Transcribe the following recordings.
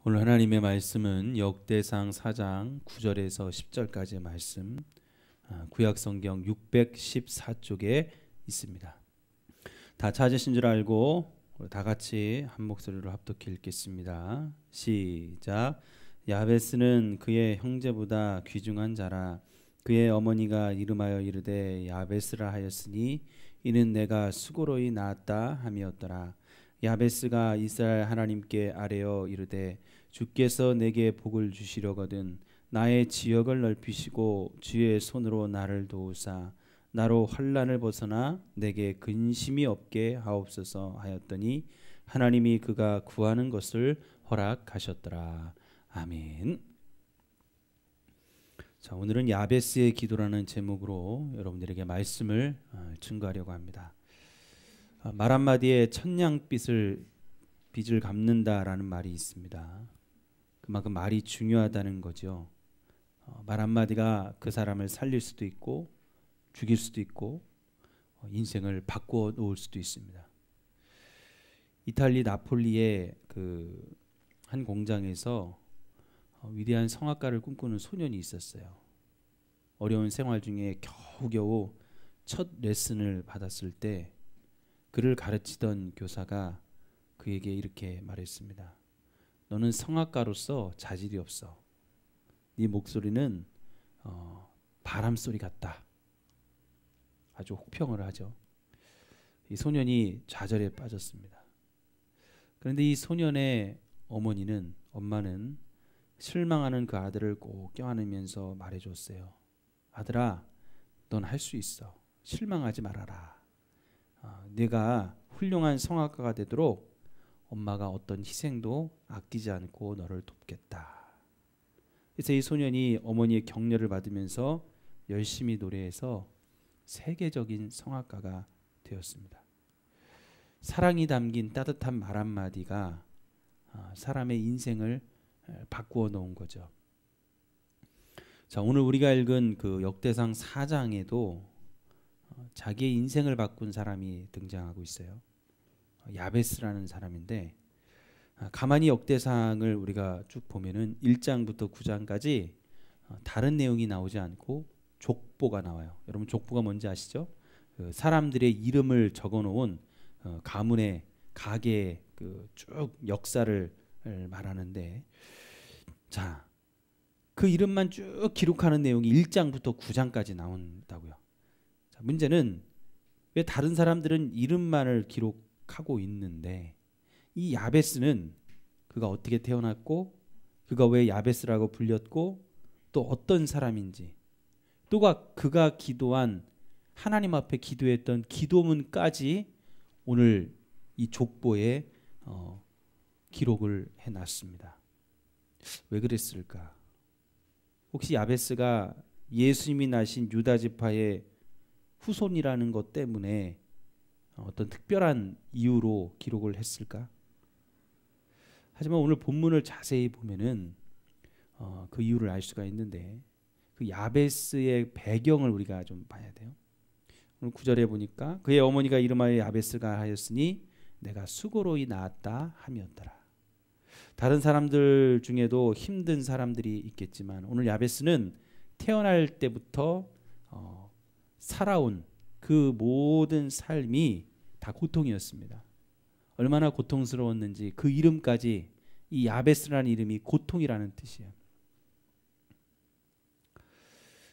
오늘 하나님의 말씀은 역대상 4장 9절에서 10절까지의 말씀, 구약성경 614쪽에 있습니다. 다 찾으신 줄 알고 다 같이 한 목소리로 합독해 읽겠습니다. 시작. 야베스는 그의 형제보다 귀중한 자라. 그의 어머니가 이름하여 이르되 야베스라 하였으니 이는 내가 수고로이 낳았다 함이었더라. 야베스가 이스라엘 하나님께 아뢰어 이르되 주께서 내게 복을 주시려거든 나의 지역을 넓히시고 주의 손으로 나를 도우사 나로 환난을 벗어나 내게 근심이 없게 하옵소서 하였더니 하나님이 그가 구하는 것을 허락하셨더라. 아멘. 자, 오늘은 야베스의 기도라는 제목으로 여러분들에게 말씀을 증거하려고 합니다. 말 한마디에 천냥빚을 갚는다라는 말이 있습니다. 그만큼 말이 중요하다는 거죠. 말 한마디가 그 사람을 살릴 수도 있고 죽일 수도 있고 인생을 바꾸어 놓을 수도 있습니다. 이탈리 나폴리의 그 한 공장에서 위대한 성악가를 꿈꾸는 소년이 있었어요. 어려운 생활 중에 겨우겨우 첫 레슨을 받았을 때 그를 가르치던 교사가 그에게 이렇게 말했습니다. 너는 성악가로서 자질이 없어. 네 목소리는 바람소리 같다. 아주 혹평을 하죠. 이 소년이 좌절에 빠졌습니다. 그런데 이 소년의 엄마는 실망하는 그 아들을 꼭 껴안으면서 말해줬어요. 아들아, 넌 할 수 있어. 실망하지 말아라. 네가 훌륭한 성악가가 되도록 엄마가 어떤 희생도 아끼지 않고 너를 돕겠다. 그래서 이 소년이 어머니의 격려를 받으면서 열심히 노래해서 세계적인 성악가가 되었습니다. 사랑이 담긴 따뜻한 말 한마디가 사람의 인생을 바꾸어 놓은 거죠. 자, 오늘 우리가 읽은 그 역대상 4장에도 자기의 인생을 바꾼 사람이 등장하고 있어요. 야베스라는 사람인데 가만히 역대상을 우리가 쭉 보면은 1장부터 9장까지 다른 내용이 나오지 않고 족보가 나와요. 여러분 족보가 뭔지 아시죠? 그 사람들의 이름을 적어놓은 가문의 가게의 그 쭉 역사를 말하는데, 자, 그 이름만 쭉 기록하는 내용이 1장부터 9장까지 나온다고요. 자, 문제는 왜 다른 사람들은 이름만을 기록하고 있는데 이 야베스는 그가 어떻게 태어났고 그가 왜 야베스라고 불렸고 또 어떤 사람인지 또 그가 기도한 하나님 앞에 기도했던 기도문까지 오늘 이 족보에 기록을 해놨습니다. 왜 그랬을까? 혹시 야베스가 예수님이 나신 유다 지파의 후손이라는 것 때문에 어떤 특별한 이유로 기록을 했을까? 하지만 오늘 본문을 자세히 보면은 그 이유를 알 수가 있는데 그 야베스의 배경을 우리가 좀 봐야 돼요. 오늘 9절에 보니까 그의 어머니가 이름하여 야베스가 하였으니 내가 수고로이 낳았다 함이었더라. 다른 사람들 중에도 힘든 사람들이 있겠지만 오늘 야베스는 태어날 때부터 살아온 그 모든 삶이 다 고통이었습니다. 얼마나 고통스러웠는지 그 이름까지, 이 야베스라는 이름이 고통이라는 뜻이에요.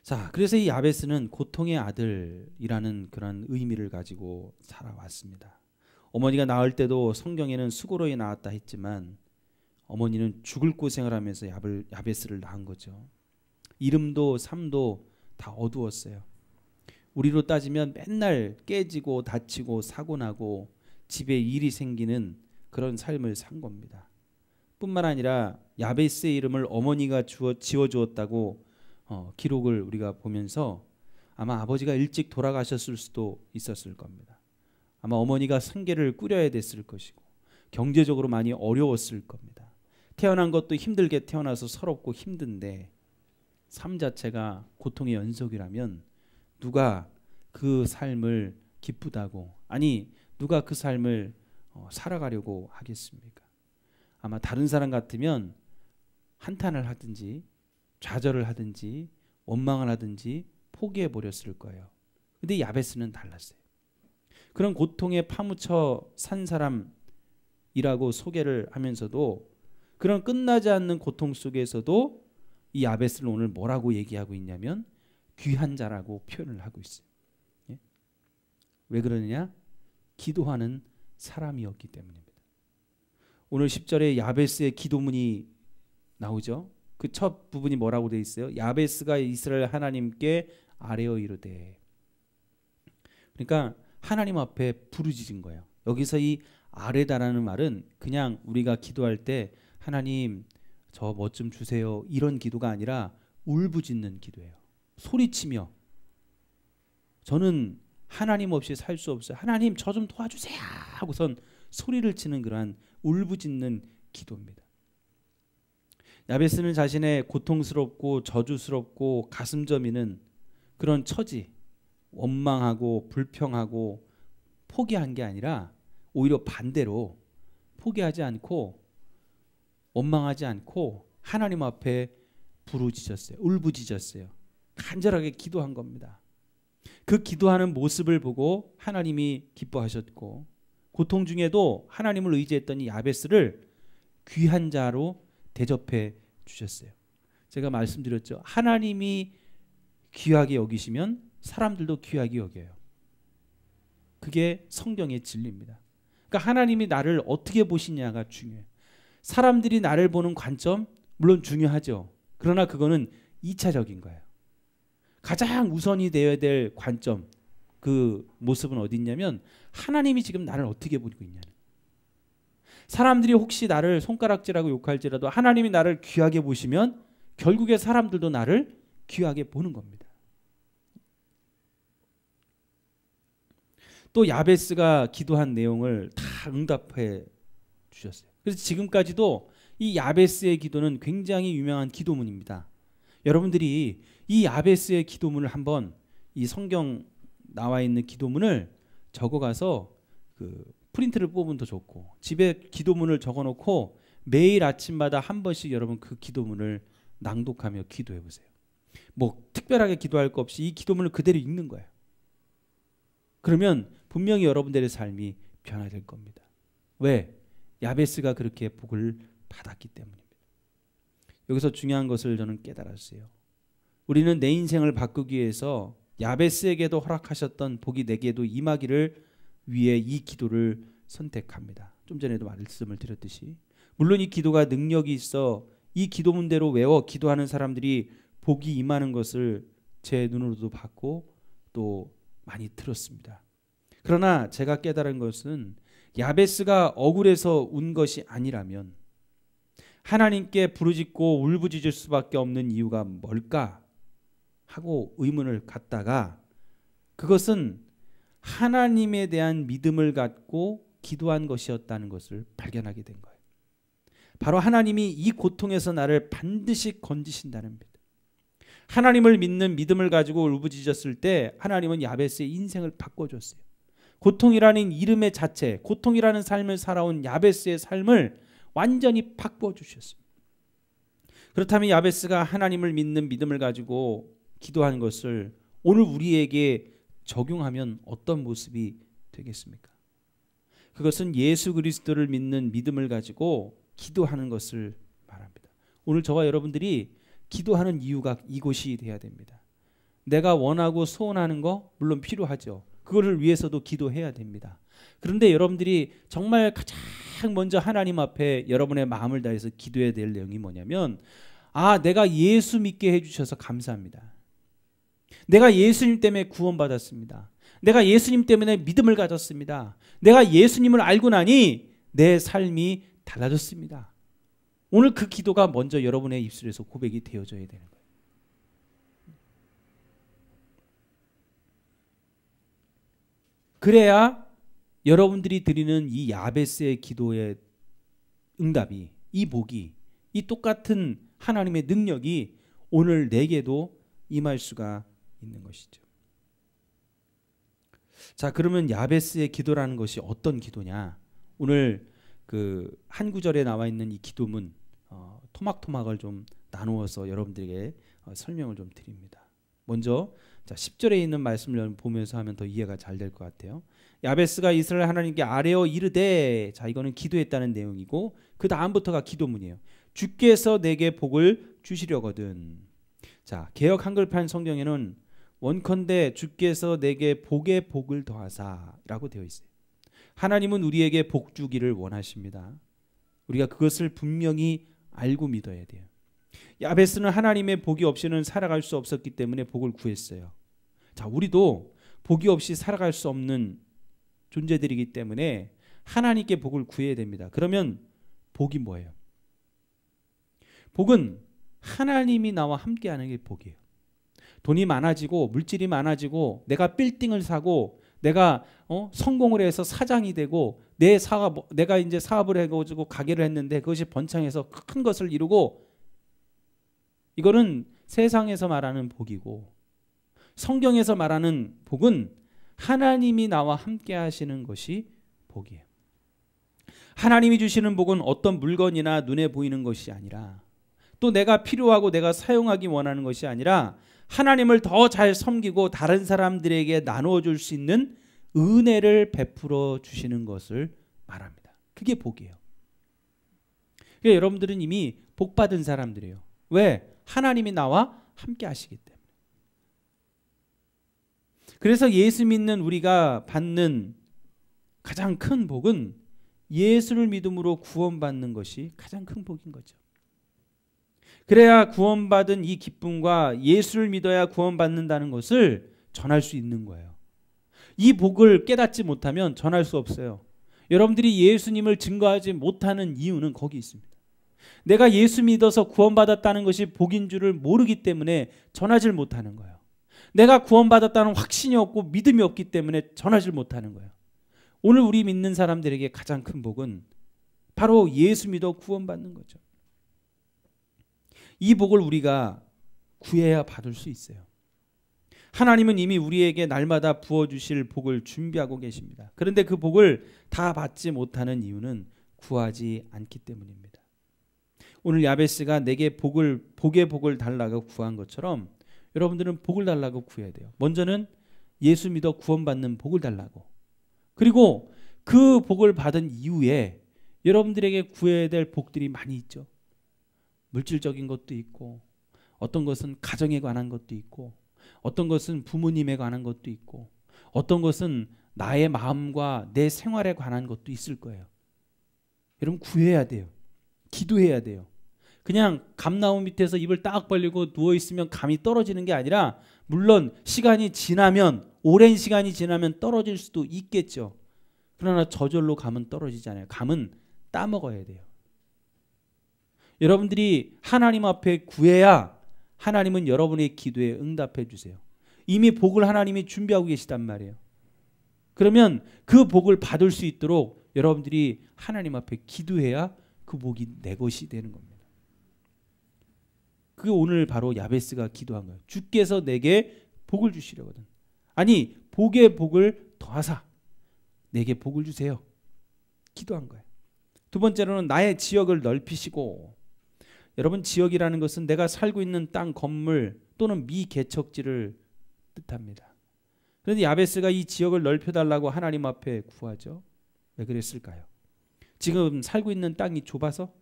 자, 그래서 이 야베스는 고통의 아들이라는 그런 의미를 가지고 살아왔습니다. 어머니가 낳을 때도 성경에는 수고로이 낳았다 했지만 어머니는 죽을 고생을 하면서 야베스를 낳은 거죠. 이름도 삶도 다 어두웠어요. 우리로 따지면 맨날 깨지고 다치고 사고 나고 집에 일이 생기는 그런 삶을 산 겁니다. 뿐만 아니라 야베스의 이름을 어머니가 지어주었다고 기록을 우리가 보면서 아마 아버지가 일찍 돌아가셨을 수도 있었을 겁니다. 아마 어머니가 생계를 꾸려야 됐을 것이고 경제적으로 많이 어려웠을 겁니다. 태어난 것도 힘들게 태어나서 서럽고 힘든데 삶 자체가 고통의 연속이라면 누가 그 삶을 기쁘다고, 아니 누가 그 삶을 살아가려고 하겠습니까? 아마 다른 사람 같으면 한탄을 하든지 좌절을 하든지 원망을 하든지 포기해 버렸을 거예요. 근데 야베스는 달랐어요. 그런 고통에 파묻혀 산 사람이라고 소개를 하면서도 그런 끝나지 않는 고통 속에서도 이 야베스를 오늘 뭐라고 얘기하고 있냐면 귀한 자라고 표현을 하고 있어요. 예? 왜 그러느냐? 기도하는 사람이었기 때문입니다. 오늘 10절에 야베스의 기도문이 나오죠. 그 첫 부분이 뭐라고 되어 있어요? 야베스가 이스라엘 하나님께 아뢰어 이르되. 그러니까 하나님 앞에 부르짖은 거예요. 여기서 이 아뢰다라는 말은 그냥 우리가 기도할 때 하나님 저 뭐 좀 주세요 이런 기도가 아니라 울부짖는 기도예요. 소리치며 저는 하나님 없이 살 수 없어요. 하나님 저 좀 도와주세요 하고선 소리를 치는 그러한 울부짖는 기도입니다. 야베스는 자신의 고통스럽고 저주스럽고 가슴 저미는 그런 처지, 원망하고 불평하고 포기한 게 아니라 오히려 반대로 포기하지 않고 원망하지 않고 하나님 앞에 부르짖었어요. 울부짖었어요. 간절하게 기도한 겁니다. 그 기도하는 모습을 보고 하나님이 기뻐하셨고 고통 중에도 하나님을 의지했던 이 야베스를 귀한 자로 대접해 주셨어요. 제가 말씀드렸죠. 하나님이 귀하게 여기시면 사람들도 귀하게 여겨요. 그게 성경의 진리입니다. 그러니까 하나님이 나를 어떻게 보시냐가 중요해요. 사람들이 나를 보는 관점 물론 중요하죠. 그러나 그거는 2차적인 거예요. 가장 우선이 되어야 될 관점, 그 모습은 어디 있냐면 하나님이 지금 나를 어떻게 보고 있냐는. 사람들이 혹시 나를 손가락질하고 욕할지라도 하나님이 나를 귀하게 보시면 결국에 사람들도 나를 귀하게 보는 겁니다. 또 야베스가 기도한 내용을 다 응답해 주셨어요. 그래서 지금까지도 이 야베스의 기도는 굉장히 유명한 기도문입니다. 여러분들이 이 야베스의 기도문을 한번 이 성경 나와 있는 기도문을 적어가서 그 프린트를 뽑으면 더 좋고 집에 기도문을 적어놓고 매일 아침마다 한 번씩 여러분 그 기도문을 낭독하며 기도해 보세요. 뭐 특별하게 기도할 거 없이 이 기도문을 그대로 읽는 거예요. 그러면 분명히 여러분들의 삶이 변화될 겁니다. 왜? 야베스가 그렇게 복을 받았기 때문입니다. 여기서 중요한 것을 저는 깨달았어요. 우리는 내 인생을 바꾸기 위해서 야베스에게도 허락하셨던 복이 내게도 임하기를 위해 이 기도를 선택합니다. 좀 전에도 말씀을 드렸듯이 물론 이 기도가 능력이 있어 이 기도문대로 외워 기도하는 사람들이 복이 임하는 것을 제 눈으로도 봤고 또 많이 들었습니다. 그러나 제가 깨달은 것은 야베스가 억울해서 운 것이 아니라면 하나님께 부르짖고 울부짖을 수밖에 없는 이유가 뭘까 하고 의문을 갖다가 그것은 하나님에 대한 믿음을 갖고 기도한 것이었다는 것을 발견하게 된 거예요. 바로 하나님이 이 고통에서 나를 반드시 건지신다는 믿음. 하나님을 믿는 믿음을 가지고 울부짖었을 때 하나님은 야베스의 인생을 바꿔줬어요. 고통이라는 이름의 자체, 고통이라는 삶을 살아온 야베스의 삶을 완전히 바꿔주셨어요. 그렇다면 야베스가 하나님을 믿는 믿음을 가지고 기도한 것을 오늘 우리에게 적용하면 어떤 모습이 되겠습니까? 그것은 예수 그리스도를 믿는 믿음을 가지고 기도하는 것을 말합니다. 오늘 저와 여러분들이 기도하는 이유가 이것이 돼야 됩니다. 내가 원하고 소원하는 거 물론 필요하죠. 그거를 위해서도 기도해야 됩니다. 그런데 여러분들이 정말 가장 먼저 하나님 앞에 여러분의 마음을 다해서 기도해야 될 내용이 뭐냐면 내가 예수 믿게 해주셔서 감사합니다. 내가 예수님 때문에 구원받았습니다. 내가 예수님 때문에 믿음을 가졌습니다. 내가 예수님을 알고 나니 내 삶이 달라졌습니다. 오늘 그 기도가 먼저 여러분의 입술에서 고백이 되어져야 되는 거예요. 그래야 여러분들이 드리는 이 야베스의 기도의 응답이, 이 복이, 이 똑같은 하나님의 능력이 오늘 내게도 임할 수가 있는 것이죠. 자, 그러면 야베스의 기도라는 것이 어떤 기도냐? 오늘 그 한 구절에 나와 있는 이 기도문 토막토막을 좀 나누어서 여러분들에게 설명을 좀 드립니다. 먼저 10절에 있는 말씀을 보면서 하면 더 이해가 잘 될 것 같아요. 야베스가 이스라엘 하나님께 아뢰어 이르되, 자 이거는 기도했다는 내용이고 그 다음부터가 기도문이에요. 주께서 내게 복을 주시려거든. 자, 개역 한글판 성경에는 원컨대 주께서 내게 복의 복을 더하사라고 되어 있어요. 하나님은 우리에게 복 주기를 원하십니다. 우리가 그것을 분명히 알고 믿어야 돼요. 야베스는 하나님의 복이 없이는 살아갈 수 없었기 때문에 복을 구했어요. 자, 우리도 복이 없이 살아갈 수 없는 존재들이기 때문에 하나님께 복을 구해야 됩니다. 그러면 복이 뭐예요? 복은 하나님이 나와 함께하는 게 복이에요. 돈이 많아지고 물질이 많아지고 내가 빌딩을 사고 내가 성공을 해서 사장이 되고 내가 이제 사업을 해가지고 가게를 했는데 그것이 번창해서 큰 것을 이루고, 이거는 세상에서 말하는 복이고, 성경에서 말하는 복은 하나님이 나와 함께 하시는 것이 복이에요. 하나님이 주시는 복은 어떤 물건이나 눈에 보이는 것이 아니라, 또 내가 필요하고 내가 사용하기 원하는 것이 아니라 하나님을 더 잘 섬기고 다른 사람들에게 나누어 줄 수 있는 은혜를 베풀어 주시는 것을 말합니다. 그게 복이에요. 그러니까 여러분들은 이미 복 받은 사람들이에요. 왜? 하나님이 나와 함께 하시기 때문에. 그래서 예수 믿는 우리가 받는 가장 큰 복은 예수를 믿음으로 구원받는 것이 가장 큰 복인 거죠. 그래야 구원받은 이 기쁨과 예수를 믿어야 구원받는다는 것을 전할 수 있는 거예요. 이 복을 깨닫지 못하면 전할 수 없어요. 여러분들이 예수님을 증거하지 못하는 이유는 거기 있습니다. 내가 예수 믿어서 구원받았다는 것이 복인 줄을 모르기 때문에 전하지 못하는 거예요. 내가 구원받았다는 확신이 없고 믿음이 없기 때문에 전하지 못하는 거예요. 오늘 우리 믿는 사람들에게 가장 큰 복은 바로 예수 믿어 구원받는 거죠. 이 복을 우리가 구해야 받을 수 있어요. 하나님은 이미 우리에게 날마다 부어주실 복을 준비하고 계십니다. 그런데 그 복을 다 받지 못하는 이유는 구하지 않기 때문입니다. 오늘 야베스가 내게 복의 복을 달라고 구한 것처럼 여러분들은 복을 달라고 구해야 돼요. 먼저는 예수 믿어 구원받는 복을 달라고. 그리고 그 복을 받은 이후에 여러분들에게 구해야 될 복들이 많이 있죠. 물질적인 것도 있고, 어떤 것은 가정에 관한 것도 있고, 어떤 것은 부모님에 관한 것도 있고, 어떤 것은 나의 마음과 내 생활에 관한 것도 있을 거예요. 여러분 구해야 돼요. 기도해야 돼요. 그냥 감나무 밑에서 입을 딱 벌리고 누워있으면 감이 떨어지는 게 아니라, 물론 시간이 지나면, 오랜 시간이 지나면 떨어질 수도 있겠죠. 그러나 저절로 감은 떨어지잖아요. 감은 따먹어야 돼요. 여러분들이 하나님 앞에 구해야 하나님은 여러분의 기도에 응답해 주세요. 이미 복을 하나님이 준비하고 계시단 말이에요. 그러면 그 복을 받을 수 있도록 여러분들이 하나님 앞에 기도해야 그 복이 내 것이 되는 겁니다. 그게 오늘 바로 야베스가 기도한 거예요. 주께서 내게 복을 주시려거든. 아니, 복의 복을 더하사 내게 복을 주세요. 기도한 거예요. 두 번째로는 나의 지역을 넓히시고, 여러분 지역이라는 것은 내가 살고 있는 땅, 건물 또는 미개척지를 뜻합니다. 그런데 야베스가 이 지역을 넓혀달라고 하나님 앞에 구하죠. 왜 그랬을까요? 지금 살고 있는 땅이 좁아서?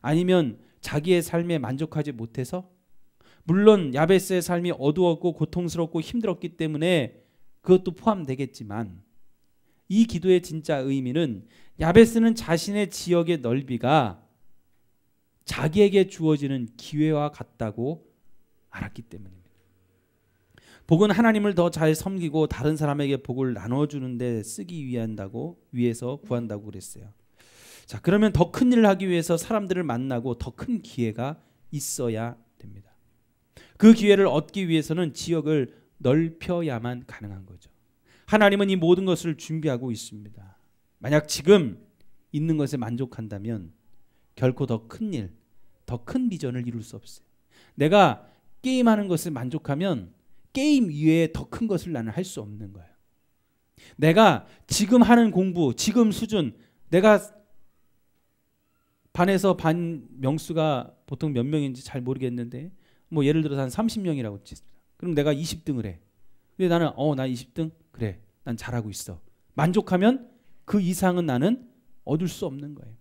아니면 자기의 삶에 만족하지 못해서? 물론 야베스의 삶이 어두웠고 고통스럽고 힘들었기 때문에 그것도 포함되겠지만, 이 기도의 진짜 의미는 야베스는 자신의 지역의 넓이가 자기에게 주어지는 기회와 같다고 알았기 때문입니다. 복은 하나님을 더 잘 섬기고 다른 사람에게 복을 나눠주는 데 쓰기 위해서 구한다고 그랬어요. 자, 그러면 더 큰 일을 하기 위해서 사람들을 만나고 더 큰 기회가 있어야 됩니다. 그 기회를 얻기 위해서는 지역을 넓혀야만 가능한 거죠. 하나님은 이 모든 것을 준비하고 있습니다. 만약 지금 있는 것에 만족한다면 결코 더 큰 일, 더 큰 비전을 이룰 수 없어요. 내가 게임하는 것에 만족하면 게임 이외에 더 큰 것을 나는 할 수 없는 거예요. 내가 지금 하는 공부, 지금 수준, 내가 반에서 반 명수가 보통 몇 명인지 잘 모르겠는데 뭐 예를 들어서 한 30명이라고 치자. 그럼 내가 20등을 해. 근데 나는 나 20등? 그래. 난 잘하고 있어. 만족하면 그 이상은 나는 얻을 수 없는 거예요.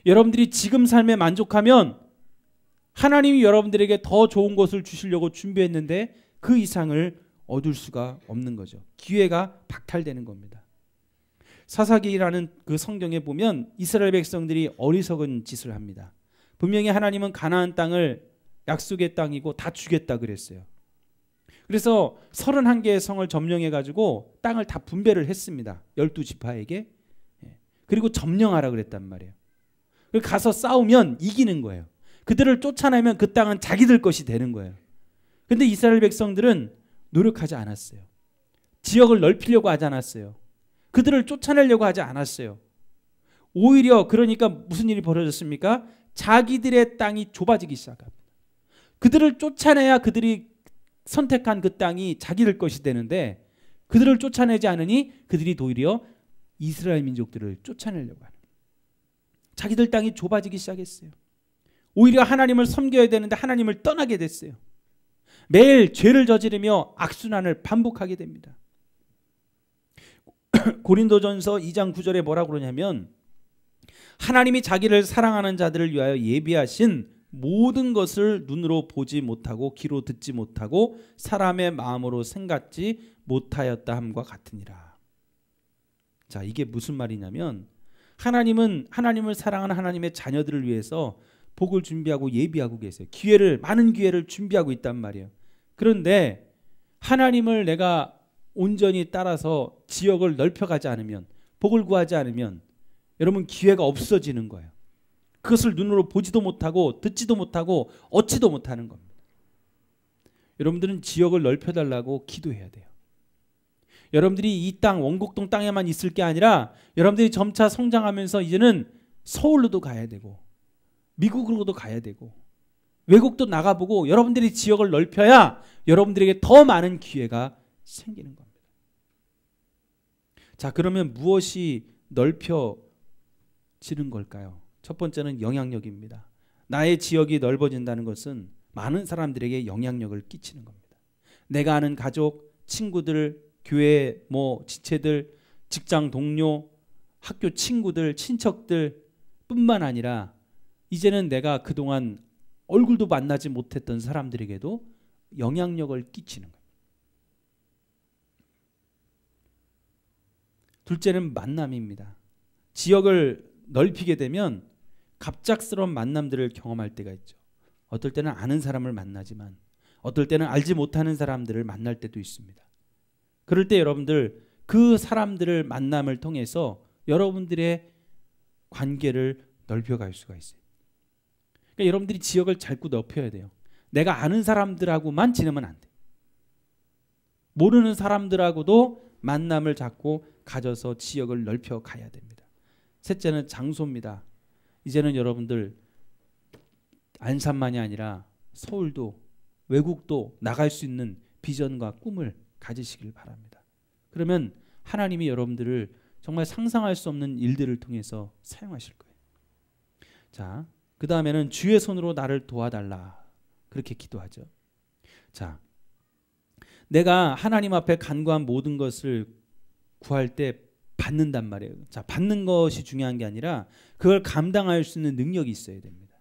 여러분들이 지금 삶에 만족하면 하나님이 여러분들에게 더 좋은 것을 주시려고 준비했는데 그 이상을 얻을 수가 없는 거죠. 기회가 박탈되는 겁니다. 사사기라는 그 성경에 보면 이스라엘 백성들이 어리석은 짓을 합니다. 분명히 하나님은 가나안 땅을 약속의 땅이고 다 주겠다 그랬어요. 그래서 31개의 성을 점령해 가지고 땅을 다 분배를 했습니다. 12지파에게. 그리고 점령하라 그랬단 말이에요. 그리고 가서 싸우면 이기는 거예요. 그들을 쫓아내면 그 땅은 자기들 것이 되는 거예요. 그런데 이스라엘 백성들은 노력하지 않았어요. 지역을 넓히려고 하지 않았어요. 그들을 쫓아내려고 하지 않았어요. 오히려 그러니까 무슨 일이 벌어졌습니까? 자기들의 땅이 좁아지기 시작합니다. 그들을 쫓아내야 그들이 선택한 그 땅이 자기들 것이 되는데 그들을 쫓아내지 않으니 그들이 도리어 이스라엘 민족들을 쫓아내려고 하는, 자기들 땅이 좁아지기 시작했어요. 오히려 하나님을 섬겨야 되는데 하나님을 떠나게 됐어요. 매일 죄를 저지르며 악순환을 반복하게 됩니다. 고린도전서 2장 9절에 뭐라고 그러냐면 하나님이 자기를 사랑하는 자들을 위하여 예비하신 모든 것을 눈으로 보지 못하고 귀로 듣지 못하고 사람의 마음으로 생각지 못하였다 함과 같으니라. 자, 이게 무슨 말이냐면 하나님은 하나님을 사랑하는 하나님의 자녀들을 위해서 복을 준비하고 예비하고 계세요. 많은 기회를 준비하고 있단 말이에요. 그런데 하나님을 내가 온전히 따라서 지역을 넓혀가지 않으면, 복을 구하지 않으면 여러분 기회가 없어지는 거예요. 그것을 눈으로 보지도 못하고 듣지도 못하고 얻지도 못하는 겁니다. 여러분들은 지역을 넓혀달라고 기도해야 돼요. 여러분들이 이 땅, 원곡동 땅에만 있을 게 아니라 여러분들이 점차 성장하면서 이제는 서울로도 가야 되고 미국으로도 가야 되고 외국도 나가보고 여러분들이 지역을 넓혀야 여러분들에게 더 많은 기회가 생기는 겁니다. 자, 그러면 무엇이 넓혀지는 걸까요? 첫 번째는 영향력입니다. 나의 지역이 넓어진다는 것은 많은 사람들에게 영향력을 끼치는 겁니다. 내가 아는 가족, 친구들, 교회 지체들, 직장 동료, 학교 친구들, 친척들 뿐만 아니라 이제는 내가 그동안 얼굴도 만나지 못했던 사람들에게도 영향력을 끼치는 거예요. 둘째는 만남입니다. 지역을 넓히게 되면 갑작스러운 만남들을 경험할 때가 있죠. 어떨 때는 아는 사람을 만나지만 어떨 때는 알지 못하는 사람들을 만날 때도 있습니다. 그럴 때 여러분들 그 사람들을 만남을 통해서 여러분들의 관계를 넓혀갈 수가 있어요. 그러니까 여러분들이 지역을 자꾸 넓혀야 돼요. 내가 아는 사람들하고만 지내면 안 돼. 모르는 사람들하고도 만남을 자꾸 가져서 지역을 넓혀 가야 됩니다. 셋째는 장소입니다. 이제는 여러분들 안산만이 아니라 서울도 외국도 나갈 수 있는 비전과 꿈을 가지시길 바랍니다. 그러면 하나님이 여러분들을 정말 상상할 수 없는 일들을 통해서 사용하실 거예요. 자, 그 다음에는 주의 손으로 나를 도와달라. 그렇게 기도하죠. 자, 내가 하나님 앞에 간구한 모든 것을 구할 때 받는단 말이에요. 자, 받는 것이 중요한 게 아니라 그걸 감당할 수 있는 능력이 있어야 됩니다.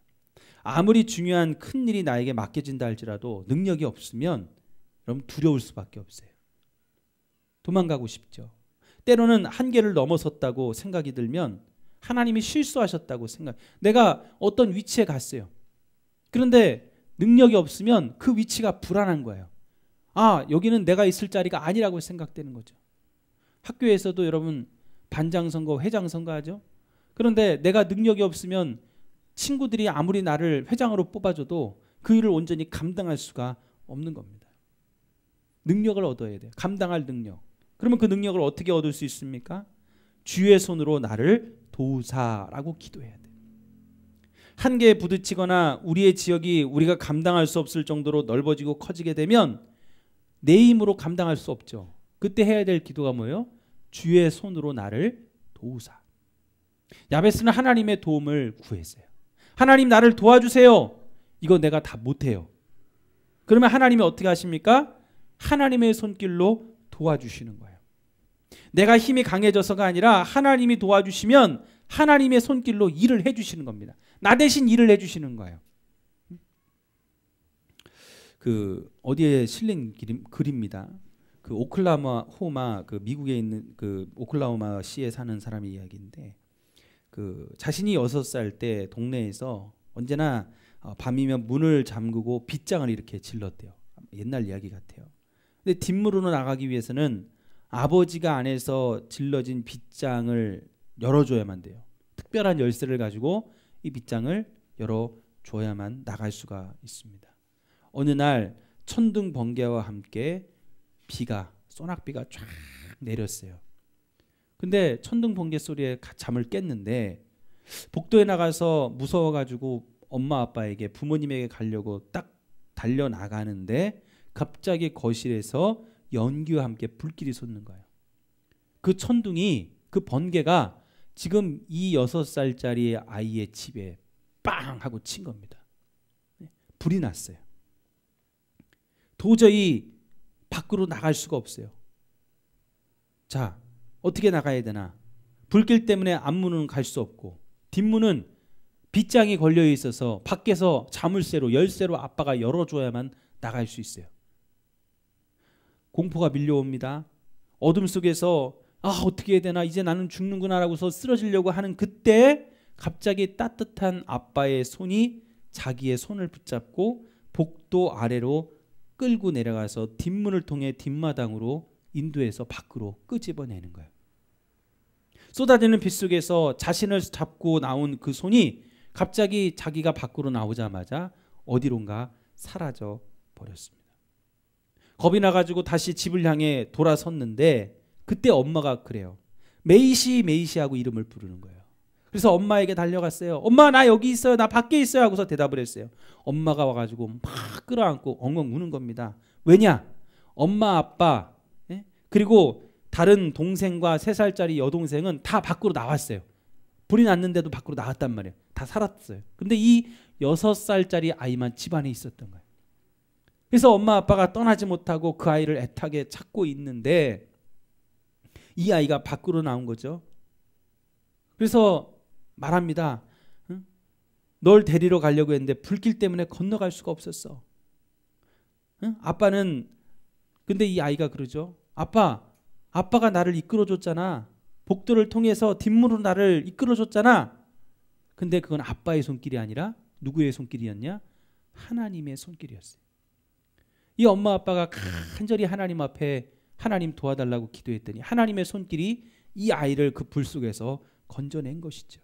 아무리 중요한 큰 일이 나에게 맡겨진다 할지라도 능력이 없으면 여러분 두려울 수밖에 없어요. 도망가고 싶죠. 때로는 한계를 넘어섰다고 생각이 들면 하나님이 실수하셨다고 내가 어떤 위치에 갔어요. 그런데 능력이 없으면 그 위치가 불안한 거예요. 아, 여기는 내가 있을 자리가 아니라고 생각되는 거죠. 학교에서도 여러분 반장 선거, 회장 선거 하죠. 그런데 내가 능력이 없으면 친구들이 아무리 나를 회장으로 뽑아줘도 그 일을 온전히 감당할 수가 없는 겁니다. 능력을 얻어야 돼요. 감당할 능력. 그러면 그 능력을 어떻게 얻을 수 있습니까? 주의 손으로 나를 도우사라고 기도해야 돼요. 한계에 부딪히거나 우리의 지역이 우리가 감당할 수 없을 정도로 넓어지고 커지게 되면 내 힘으로 감당할 수 없죠. 그때 해야 될 기도가 뭐예요? 주의 손으로 나를 도우사. 야베스는 하나님의 도움을 구했어요. 하나님 나를 도와주세요. 이거 내가 다 못해요. 그러면 하나님이 어떻게 하십니까? 하나님의 손길로 도와주시는 거예요. 내가 힘이 강해져서가 아니라 하나님이 도와주시면 하나님의 손길로 일을 해주시는 겁니다. 나 대신 일을 해주시는 거예요. 그 어디에 실린 글입니다. 그 오클라호마 그 미국에 있는 그 오클라호마 시에 사는 사람의 이야기인데, 그 자신이 6살 때 동네에서 언제나 밤이면 문을 잠그고 빗장을 이렇게 질렀대요. 옛날 이야기 같아요. 근데 뒷문으로 나가기 위해서는 아버지가 안에서 질러진 빗장을 열어줘야만 돼요. 특별한 열쇠를 가지고 이 빗장을 열어줘야만 나갈 수가 있습니다. 어느 날 천둥 번개와 함께 소낙비가 쫙 내렸어요. 근데 천둥 번개 소리에 잠을 깼는데 복도에 나가서 무서워가지고 엄마 아빠에게 부모님에게 가려고 딱 달려나가는데 갑자기 거실에서 연기와 함께 불길이 솟는 거예요. 그 천둥이, 그 번개가 지금 이 6살짜리 아이의 집에 빵 하고 친 겁니다. 불이 났어요. 도저히 밖으로 나갈 수가 없어요. 자, 어떻게 나가야 되나? 불길 때문에 앞문은 갈 수 없고 뒷문은 빗장이 걸려 있어서 밖에서 자물쇠로 열쇠로 아빠가 열어줘야만 나갈 수 있어요. 공포가 밀려옵니다. 어둠 속에서 어떻게 해야 되나, 이제 나는 죽는구나 라고서 쓰러지려고 하는 그때 갑자기 따뜻한 아빠의 손이 자기의 손을 붙잡고 복도 아래로 끌고 내려가서 뒷문을 통해 뒷마당으로 인도해서 밖으로 끄집어내는 거예요. 쏟아지는 빛 속에서 자신을 잡고 나온 그 손이 갑자기 자기가 밖으로 나오자마자 어디론가 사라져 버렸습니다. 겁이 나가지고 다시 집을 향해 돌아섰는데 그때 엄마가 그래요. 메이시 하고 이름을 부르는 거예요. 그래서 엄마에게 달려갔어요. 엄마, 나 여기 있어요. 나 밖에 있어요. 하고서 대답을 했어요. 엄마가 와가지고 막 끌어안고 엉엉 우는 겁니다. 왜냐? 엄마, 아빠, 그리고 다른 동생과 3살짜리 여동생은 다 밖으로 나왔어요. 불이 났는데도 밖으로 나왔단 말이에요. 다 살았어요. 근데 이 6살짜리 아이만 집안에 있었던 거예요. 그래서 엄마 아빠가 떠나지 못하고 그 아이를 애타게 찾고 있는데 이 아이가 밖으로 나온 거죠. 그래서 말합니다. 널 데리러 가려고 했는데 불길 때문에 건너갈 수가 없었어. 아빠는, 근데 이 아이가 그러죠. 아빠가 나를 이끌어줬잖아. 복도를 통해서 뒷문으로 나를 이끌어줬잖아. 근데 그건 아빠의 손길이 아니라 누구의 손길이었냐? 하나님의 손길이었어요. 이 엄마 아빠가 간절히 하나님 앞에 하나님 도와달라고 기도했더니 하나님의 손길이 이 아이를 그 불 속에서 건져낸 것이죠.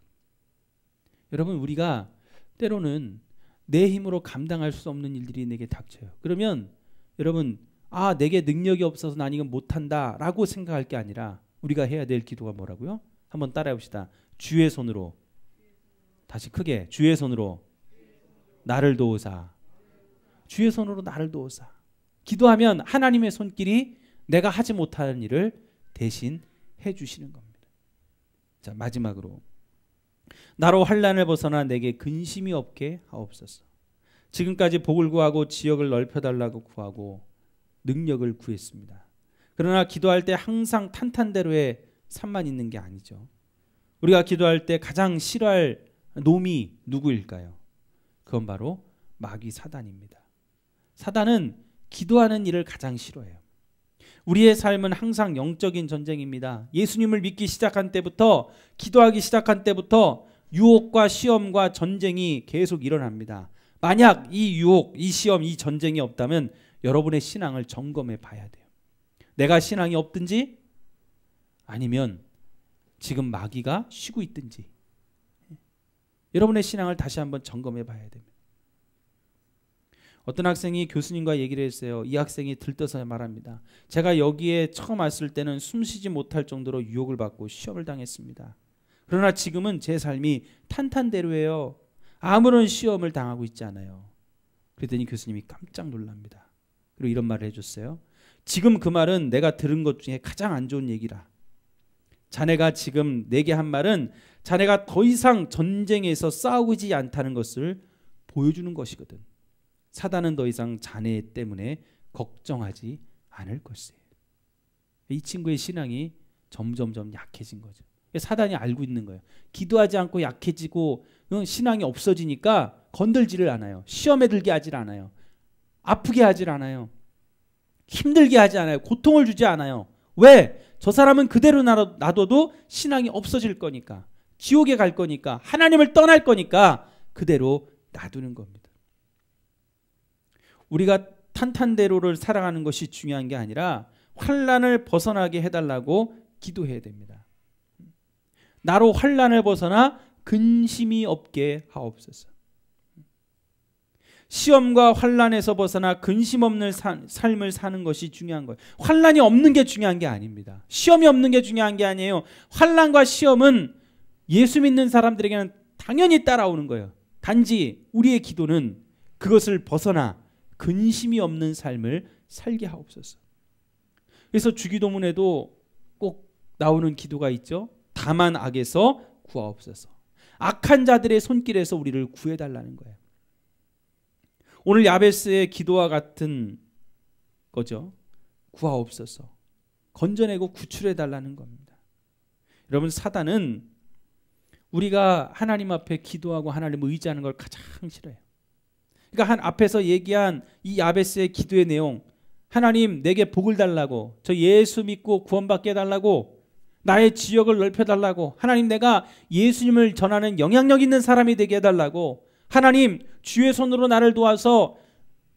여러분, 우리가 때로는 내 힘으로 감당할 수 없는 일들이 내게 닥쳐요. 그러면 여러분, 내게 능력이 없어서 난 이건 못한다 라고 생각할 게 아니라 우리가 해야 될 기도가 뭐라고요? 한번 따라해 봅시다. 주의 손으로, 다시 크게, 주의 손으로 나를 도우사. 주의 손으로 나를 도우사. 기도하면 하나님의 손길이 내가 하지 못하는 일을 대신 해주시는 겁니다. 자, 마지막으로 나로 환난을 벗어나 내게 근심이 없게 하옵소서. 지금까지 복을 구하고 지역을 넓혀달라고 구하고 능력을 구했습니다. 그러나 기도할 때 항상 탄탄대로의 삶만 있는 게 아니죠. 우리가 기도할 때 가장 싫어할 놈이 누구일까요? 그건 바로 마귀 사단입니다. 사단은 기도하는 일을 가장 싫어해요. 우리의 삶은 항상 영적인 전쟁입니다. 예수님을 믿기 시작한 때부터, 기도하기 시작한 때부터 유혹과 시험과 전쟁이 계속 일어납니다. 만약 이 유혹, 이 시험, 이 전쟁이 없다면 여러분의 신앙을 점검해 봐야 돼요. 내가 신앙이 없든지 아니면 지금 마귀가 쉬고 있든지 여러분의 신앙을 다시 한번 점검해 봐야 됩니다. 어떤 학생이 교수님과 얘기를 했어요. 이 학생이 들떠서 말합니다. 제가 여기에 처음 왔을 때는 숨쉬지 못할 정도로 유혹을 받고 시험을 당했습니다. 그러나 지금은 제 삶이 탄탄대로예요. 아무런 시험을 당하고 있지 않아요. 그랬더니 교수님이 깜짝 놀랍니다. 그리고 이런 말을 해줬어요. 지금 그 말은 내가 들은 것 중에 가장 안 좋은 얘기라. 자네가 지금 내게 한 말은 자네가 더 이상 전쟁에서 싸우지 않다는 것을 보여주는 것이거든. 사단은 더 이상 자네 때문에 걱정하지 않을 것이에요. 이 친구의 신앙이 점점점 약해진 거죠. 사단이 알고 있는 거예요. 기도하지 않고 약해지고 신앙이 없어지니까 건들지를 않아요. 시험에 들게 하질 않아요. 아프게 하질 않아요. 힘들게 하지 않아요. 고통을 주지 않아요. 왜? 저 사람은 그대로 놔둬도 신앙이 없어질 거니까, 지옥에 갈 거니까, 하나님을 떠날 거니까 그대로 놔두는 겁니다. 우리가 탄탄대로를 살아가는 것이 중요한 게 아니라 환난을 벗어나게 해달라고 기도해야 됩니다. 나로 환난을 벗어나 근심이 없게 하옵소서. 시험과 환난에서 벗어나 근심 없는 삶을 사는 것이 중요한 거예요. 환난이 없는 게 중요한 게 아닙니다. 시험이 없는 게 중요한 게 아니에요. 환난과 시험은 예수 믿는 사람들에게는 당연히 따라오는 거예요. 단지 우리의 기도는 그것을 벗어나 근심이 없는 삶을 살게 하옵소서. 그래서 주기도문에도 꼭 나오는 기도가 있죠. 다만 악에서 구하옵소서. 악한 자들의 손길에서 우리를 구해달라는 거예요. 오늘 야베스의 기도와 같은 거죠. 구하옵소서. 건져내고 구출해달라는 겁니다. 여러분, 사단은 우리가 하나님 앞에 기도하고 하나님을 의지하는 걸 가장 싫어해요. 그러니까 한 앞에서 얘기한 이 야베스의 기도의 내용, 하나님 내게 복을 달라고, 저 예수 믿고 구원받게 해달라고, 나의 지역을 넓혀달라고, 하나님 내가 예수님을 전하는 영향력 있는 사람이 되게 해달라고, 하나님 주의 손으로 나를 도와서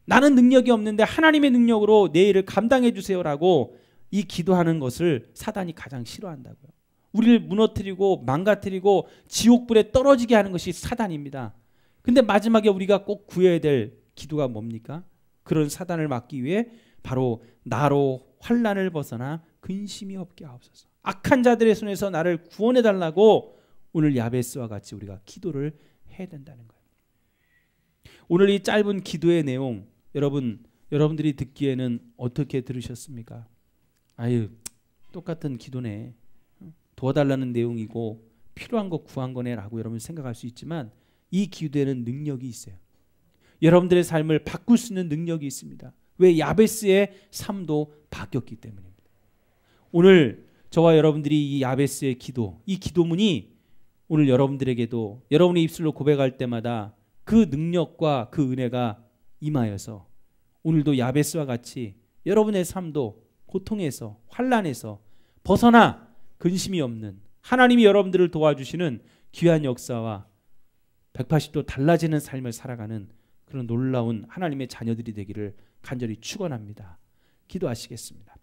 나는 능력이 없는데 하나님의 능력으로 내 일을 감당해 주세요라고 이 기도하는 것을 사단이 가장 싫어한다고요. 우리를 무너뜨리고 망가뜨리고 지옥불에 떨어지게 하는 것이 사단입니다. 근데 마지막에 우리가 꼭 구해야 될 기도가 뭡니까? 그런 사단을 막기 위해 바로 나로 환난을 벗어나 근심이 없게 하옵소서. 악한 자들의 손에서 나를 구원해 달라고 오늘 야베스와 같이 우리가 기도를 해야 된다는 거예요. 오늘 이 짧은 기도의 내용, 여러분들이 듣기에는 어떻게 들으셨습니까? 아유, 똑같은 기도네, 도와달라는 내용이고 필요한 거 구한 거네라고 여러분 생각할 수 있지만 이 기도에는 능력이 있어요. 여러분들의 삶을 바꿀 수 있는 능력이 있습니다. 왜? 야베스의 삶도 바뀌었기 때문입니다. 오늘 저와 여러분들이 이 야베스의 기도, 이 기도문이 오늘 여러분들에게도 여러분의 입술로 고백할 때마다 그 능력과 그 은혜가 임하여서 오늘도 야베스와 같이 여러분의 삶도 고통에서 환난에서 벗어나 근심이 없는, 하나님이 여러분들을 도와주시는 귀한 역사와 180도 달라지는 삶을 살아가는 그런 놀라운 하나님의 자녀들이 되기를 간절히 축원합니다. 기도하시겠습니다.